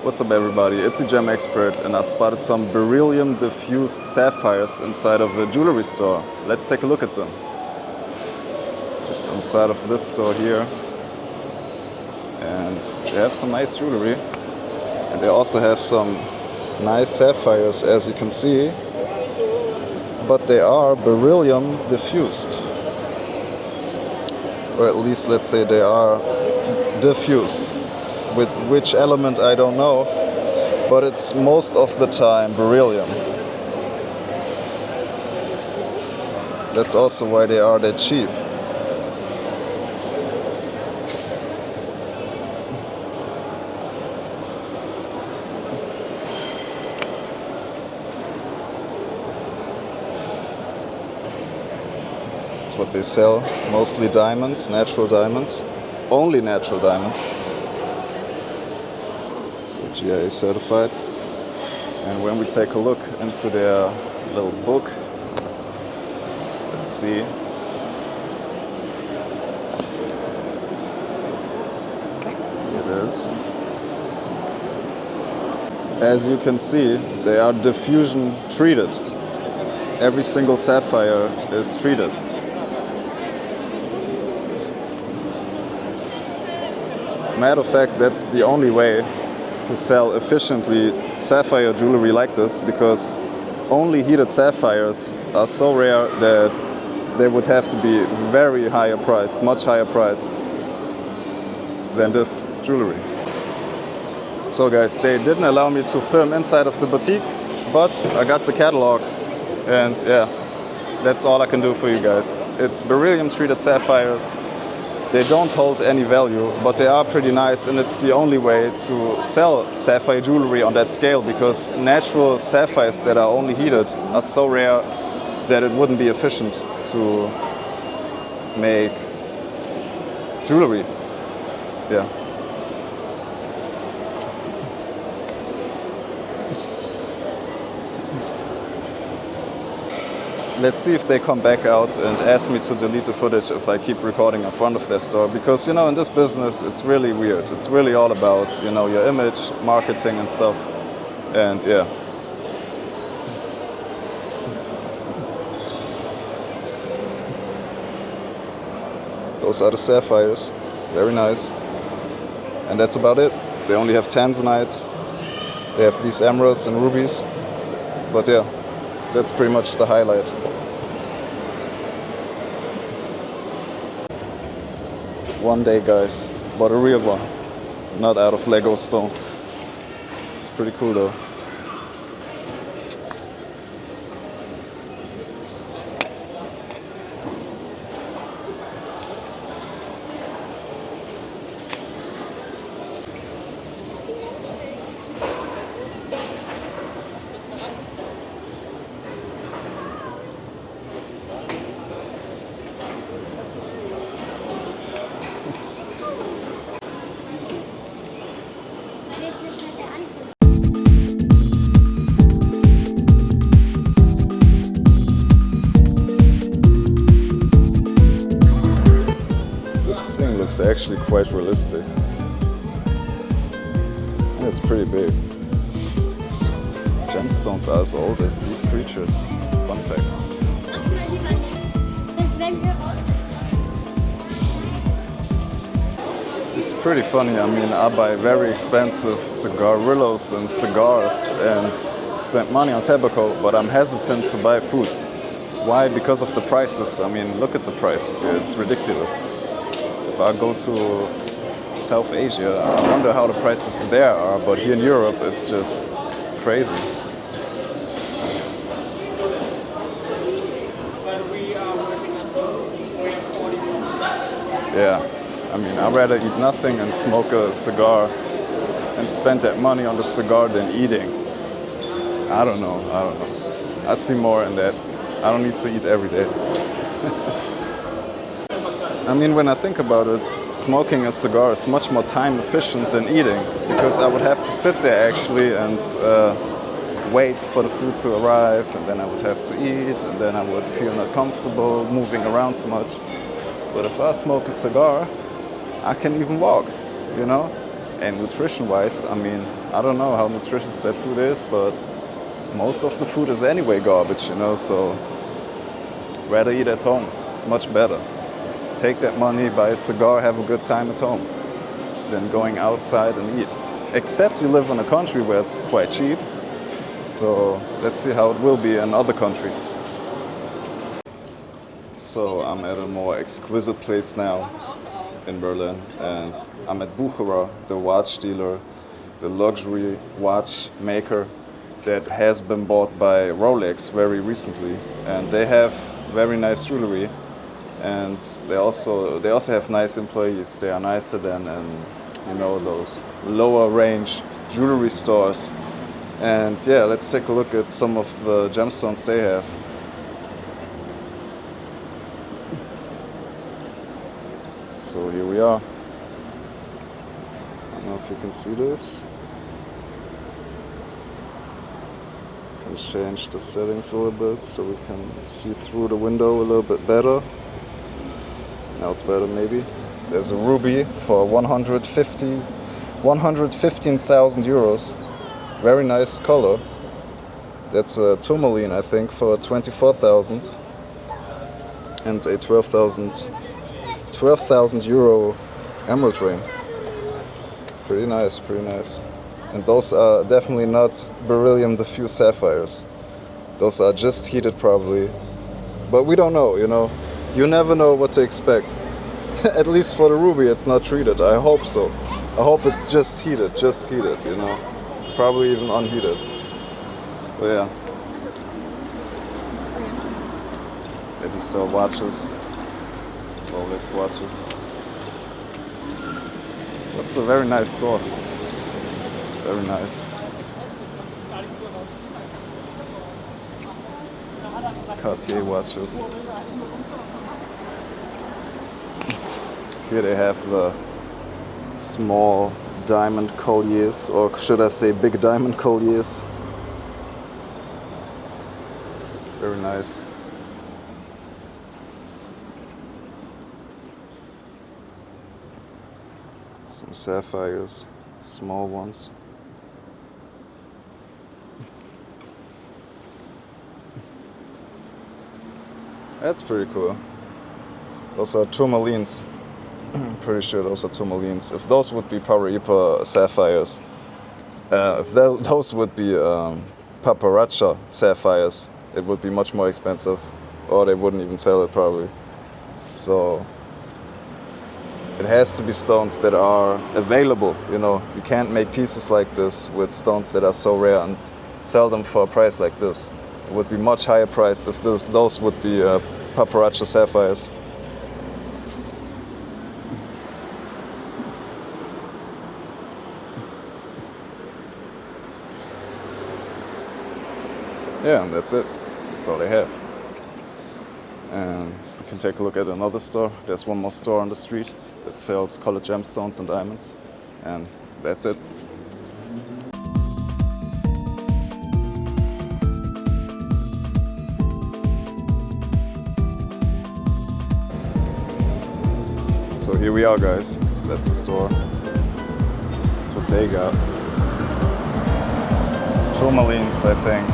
What's up everybody, it's the Gem Expert and I spotted some beryllium diffused sapphires inside of a jewelry store. Let's take a look at them. It's inside of this store here and they have some nice jewelry and they also have some nice sapphires, as you can see, but they are beryllium diffused, or at least let's say they are diffused. With which element I don't know, but it's most of the time beryllium. That's also why they are that cheap. That's what they sell, mostly diamonds, natural diamonds, only natural diamonds. GIA certified. And when we take a look into their little book, let's see. It is. As you can see, they are diffusion treated. Every single sapphire is treated. Matter of fact, that's the only way to sell efficiently sapphire jewelry like this, because only heated sapphires are so rare that they would have to be very higher priced, much higher priced than this jewelry. So guys, they didn't allow me to film inside of the boutique, but I got the catalog and yeah, that's all I can do for you guys. It's beryllium treated sapphires. They don't hold any value, but they are pretty nice, and it's the only way to sell sapphire jewelry on that scale, because natural sapphires that are only heated are so rare that it wouldn't be efficient to make jewelry. Yeah. Let's see if they come back out and ask me to delete the footage if I keep recording in front of their store, because you know, in this business it's really weird. It's really all about, you know, your image, marketing and stuff. And yeah. Those are the sapphires. Very nice. And that's about it. They only have tanzanites. They have these emeralds and rubies. But yeah, that's pretty much the highlight. One day, guys, but a real one, not out of Lego stones. It's pretty cool though. This thing looks actually quite realistic. And it's pretty big. Gemstones are as old as these creatures. Fun fact. It's pretty funny. I mean, I buy very expensive cigarillos and cigars and spend money on tobacco, but I'm hesitant to buy food. Why? Because of the prices. I mean, look at the prices here. It's ridiculous. If I go to South Asia, I wonder how the prices there are, but here in Europe it's just crazy. Yeah, I mean, I'd rather eat nothing and smoke a cigar and spend that money on the cigar than eating. I don't know. I see more in that. I don't need to eat every day. I mean, when I think about it, smoking a cigar is much more time efficient than eating, because I would have to sit there actually and wait for the food to arrive, and then I would have to eat, and then I would feel not comfortable moving around too much. But if I smoke a cigar, I can even walk, you know? And nutrition-wise, I mean, I don't know how nutritious that food is, but most of the food is anyway garbage, you know, so rather eat at home. It's much better. Take that money, buy a cigar, have a good time at home, than going outside and eat. Except you live in a country where it's quite cheap, so let's see how it will be in other countries. So I'm at a more exquisite place now in Berlin, and I'm at Bucherer, the watch dealer, the luxury watch maker that has been bought by Rolex very recently, and they have very nice jewelry, and they also have nice employees. They are nicer than you know, those lower range jewelry stores. And yeah, let's take a look at some of the gemstones they have. So here we are. I don't know if you can see this. Can change the settings a little bit so we can see through the window a little bit better. Now it's better maybe. There's a ruby for 115,000 euros. Very nice color. That's a tourmaline, I think, for 24,000. And a 12,000 euro emerald ring. Pretty nice, pretty nice. And those are definitely not beryllium diffused sapphires. Those are just heated probably. But we don't know, you know. You never know what to expect. At least for the ruby it's not treated. I hope so. I hope it's just heated, you know. Probably even unheated. But yeah. They just sell watches. Rolex watches. That's a very nice store. Very nice. Cartier watches. Here they have the small diamond colliers, or should I say big diamond colliers. Very nice. Some sapphires, small ones. That's pretty cool. Those are tourmalines. I'm pretty sure those are tourmalines. If those would be Paraiba sapphires, if those would be Paparacha sapphires, it would be much more expensive, or they wouldn't even sell it probably. So it has to be stones that are available, you know. You can't make pieces like this with stones that are so rare and sell them for a price like this. It would be much higher priced if those would be Paparacha sapphires. Yeah, and that's it. That's all they have. And we can take a look at another store. There's one more store on the street that sells colored gemstones and diamonds. And that's it. So here we are, guys. That's the store. That's what they got. Tourmalines, I think.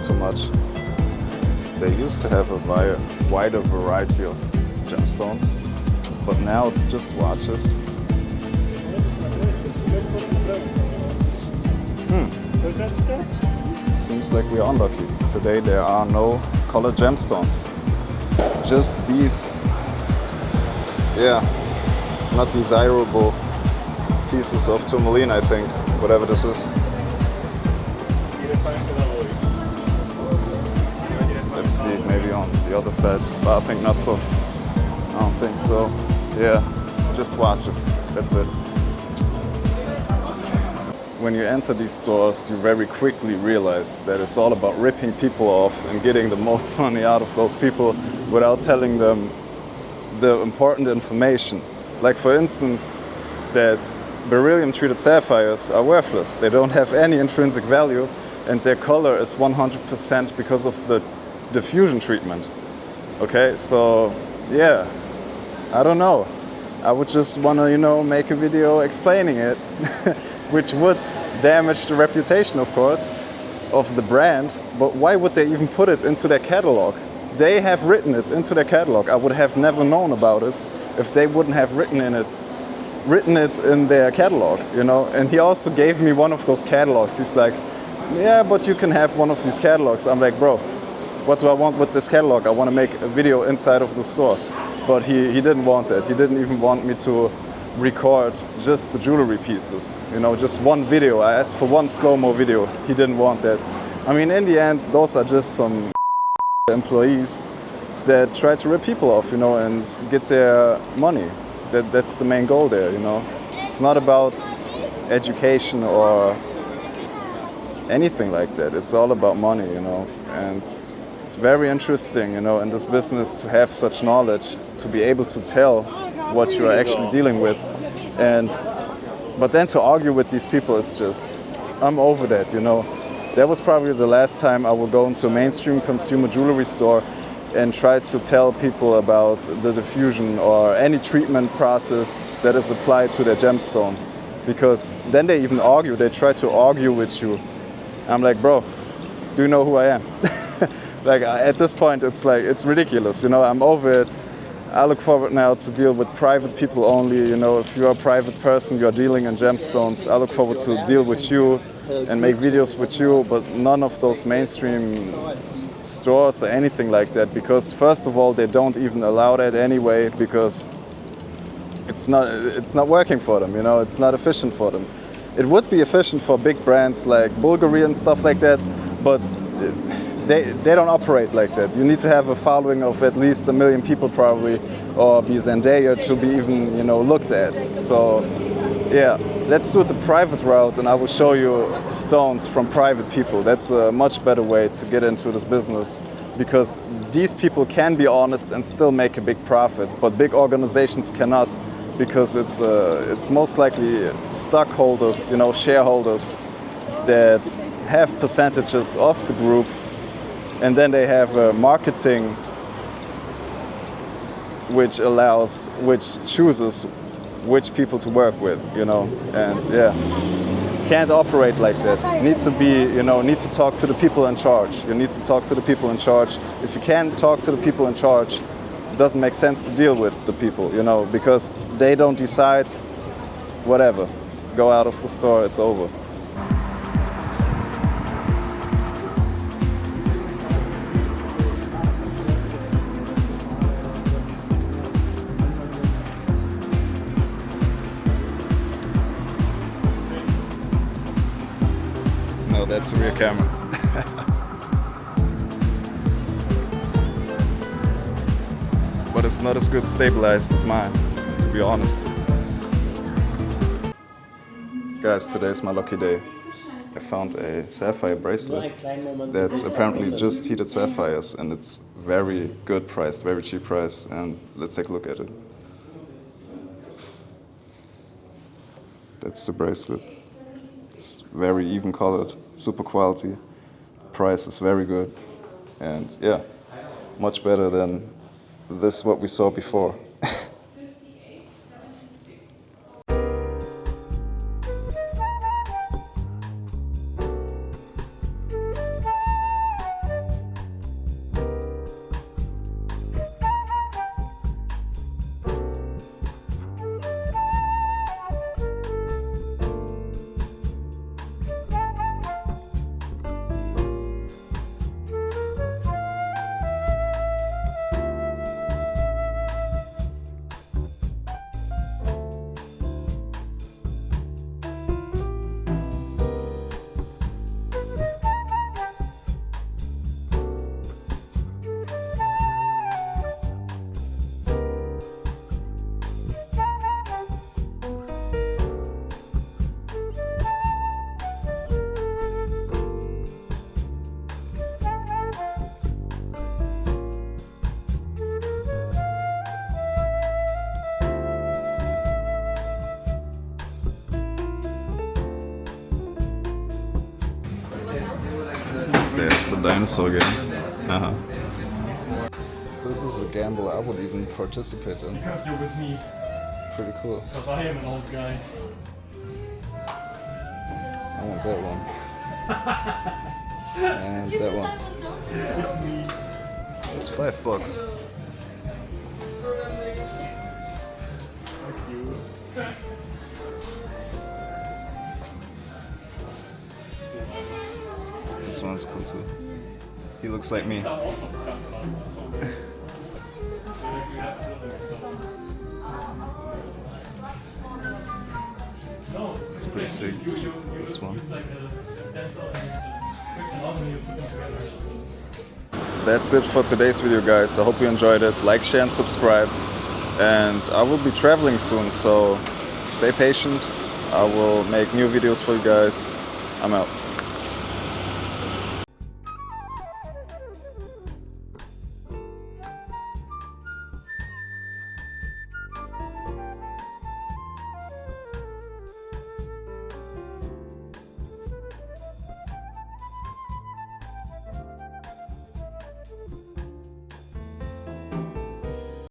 Too much. They used to have a wider variety of gemstones, but now it's just watches. Seems like we're unlucky. Today there are no colored gemstones. Just these, yeah, not desirable pieces of tourmaline, I think, whatever this is. Let's see, maybe on the other side, but I think not so. I don't think so. Yeah, it's just watches, that's it. When you enter these stores, you very quickly realize that it's all about ripping people off and getting the most money out of those people without telling them the important information. Like for instance, that beryllium-treated sapphires are worthless. They don't have any intrinsic value, and their color is 100% because of the diffusion treatment. Okay, so yeah, I don't know. I would just want to, make a video explaining it, which would damage the reputation, of course, of the brand. But why would they even put it into their catalog? They have written it into their catalog. I would have never known about it if they wouldn't have written it in their catalog, And he also gave me one of those catalogs. He's like, yeah, but you can have one of these catalogs. I'm like, bro, what do I want with this catalog? I want to make a video inside of the store. But he didn't want it. He didn't even want me to record just the jewelry pieces, just one video. I asked for one slow-mo video. He didn't want that. I mean, in the end, those are just some employees that try to rip people off, and get their money. That's the main goal there, It's not about education or anything like that. It's all about money, And it's very interesting, in this business to have such knowledge, to be able to tell what you are actually dealing with. But then to argue with these people is just, I'm over that, That was probably the last time I will go into a mainstream consumer jewelry store and try to tell people about the diffusion or any treatment process that is applied to their gemstones. Because then they even argue, they try to argue with you. I'm like, bro, do you know who I am? At this point, it's ridiculous, I'm over it. I look forward now to deal with private people only, if you're a private person, you're dealing in gemstones, I look forward to deal with you and make videos with you, but none of those mainstream stores or anything like that, because first of all, they don't even allow that anyway, because it's not working for them, it's not efficient for them. It would be efficient for big brands like Bulgari and stuff like that, but they don't operate like that. You need to have a following of at least 1 million people probably, or be Zendaya to be even, looked at. So yeah, let's do it the private route, and I will show you stones from private people. That's a much better way to get into this business, because these people can be honest and still make a big profit, but big organizations cannot, because it's most likely stockholders, shareholders that have percentages of the group, and then they have marketing which chooses which people to work with, and yeah, can't operate like that. Need to talk to the people in charge. You need to talk to the people in charge. If you can't talk to the people in charge, it doesn't make sense to deal with the people, because they don't decide, whatever, go out of the store, it's over. No, that's a rear camera. But it's not as good stabilized as mine, to be honest. Guys, today's my lucky day. I found a sapphire bracelet that's apparently just heated sapphires, and it's very good priced, very cheap price, and let's take a look at it. That's the bracelet. It's very even colored, super quality. The price is very good, and yeah, much better than this what we saw before. There's the dinosaur game. This is a gamble I would even participate in. Because you're with me. pretty cool. Because I am an old guy. I want that one. And that one. It's me. It's $5. Fuck you. This one's cool too. He looks like me. It's pretty sick. This one. That's it for today's video, guys. I hope you enjoyed it. Like, share, and subscribe. And I will be traveling soon, so stay patient. I will make new videos for you guys. I'm out.